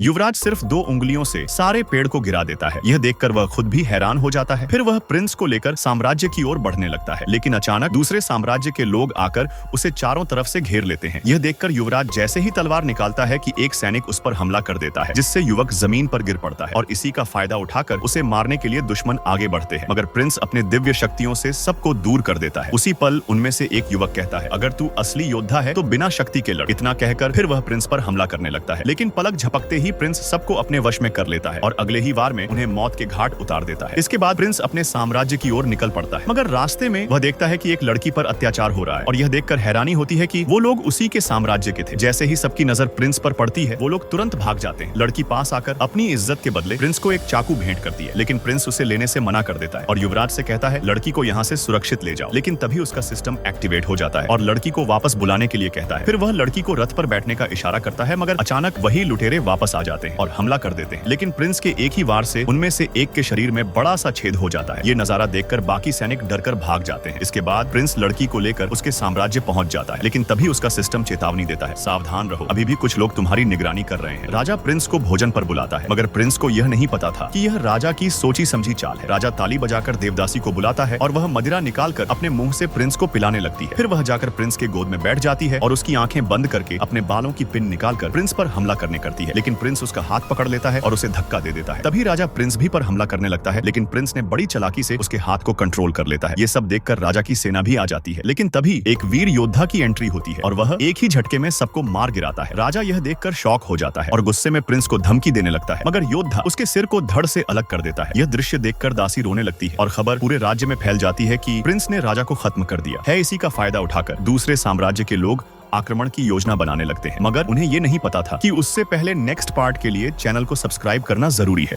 युवराज सिर्फ 2 उंगलियों से सारे पेड़ को गिरा देता है। यह देखकर वह खुद भी हैरान हो जाता है। फिर वह प्रिंस को लेकर साम्राज्य की ओर बढ़ने लगता है, लेकिन अचानक दूसरे साम्राज्य के लोग आकर उसे चारों तरफ से घेर लेते हैं। यह देखकर युवराज जैसे ही तलवार निकालता है कि एक सैनिक उस पर हमला कर देता है, जिससे युवक जमीन पर गिर पड़ता है और इसी का फायदा उठाकर उसे मारने के लिए दुश्मन आगे बढ़ते हैं। मगर प्रिंस अपने दिव्य शक्तियों से सबको दूर कर देता है। उसी पल उनमें से एक युवक कहता है, अगर तू असली योद्धा है तो बिना शक्ति के लड़। इतना कहकर फिर वह प्रिंस पर हमला करने लगता है, लेकिन पलक झपकते ही प्रिंस सबको अपने वश में कर लेता है और अगले ही वार में उन्हें मौत के घाट उतार देता है। इसके बाद प्रिंस अपने साम्राज्य की ओर निकल पड़ता है, मगर रास्ते में वह देखता है कि एक लड़की पर अत्याचार हो रहा है और यह देखकर हैरानी होती है कि वो लोग उसी के साम्राज्य के थे। जैसे ही सबकी नजर प्रिंस पर पड़ती है, वो लोग तुरंत भाग जाते हैं। लड़की पास आकर अपनी इज्जत के बदले प्रिंस को एक चाकू भेंट करती है, लेकिन प्रिंस उसे लेने से मना कर देता है और युवराज से कहता है, लड़की को यहाँ से सुरक्षित ले जाओ। लेकिन तभी उसका सिस्टम एक्टिवेट हो जाता है और लड़की को वापस बुलाने के लिए कहता है। फिर वह लड़की को रथ पर बैठने का इशारा करता है, मगर अचानक वही लुटेरे वापस आ जाते हैं और हमला कर देते हैं। लेकिन प्रिंस के एक ही वार से उनमें से एक के शरीर में बड़ा सा छेद हो जाता है। ये नजारा देखकर बाकी सैनिक डरकर भाग जाते हैं। इसके बाद प्रिंस लड़की को लेकर उसके साम्राज्य पहुंच जाता है, लेकिन तभी उसका सिस्टम चेतावनी देता है, सावधान रहो, अभी भी कुछ लोग तुम्हारी निगरानी कर रहे हैं। राजा प्रिंस को भोजन पर बुलाता है, मगर प्रिंस को यह नहीं पता था कि यह राजा की सोची समझी चाल है। राजा ताली बजाकर देवदासी को बुलाता है और वह मदिरा निकालकर अपने मुंह से प्रिंस को पिलाने लगती है। फिर वह जाकर प्रिंस के गोद में बैठ जाती है और उसकी आंखें बंद करके अपने बालों की पिन निकालकर प्रिंस पर हमला करने करती है, लेकिन प्रिंस उसका हाथ पकड़ लेता है और उसे धक्का दे देता है। तभी राजा प्रिंस भी पर हमला करने लगता है, लेकिन प्रिंस ने बड़ी चालाकी से उसके हाथ को कंट्रोल कर लेता है। ये सब देखकर राजा की सेना भी आ जाती है, लेकिन तभी एक वीर योद्धा की एंट्री होती है और वह एक ही झटके में सबको मार गिराता है। राजा यह देखकर शॉक हो जाता है और गुस्से में प्रिंस को धमकी देने लगता है, मगर योद्धा उसके सिर को धड़ से अलग कर देता है। यह दृश्य देखकर दासी रोने लगती है और खबर पूरे राज्य में फैल जाती है कि प्रिंस ने राजा को खत्म कर दिया है। इसी का फायदा उठाकर दूसरे साम्राज्य के लोग आक्रमण की योजना बनाने लगते हैं, मगर उन्हें ये नहीं पता था कि उससे पहले नेक्स्ट पार्ट के लिए चैनल को सब्सक्राइब करना जरूरी है।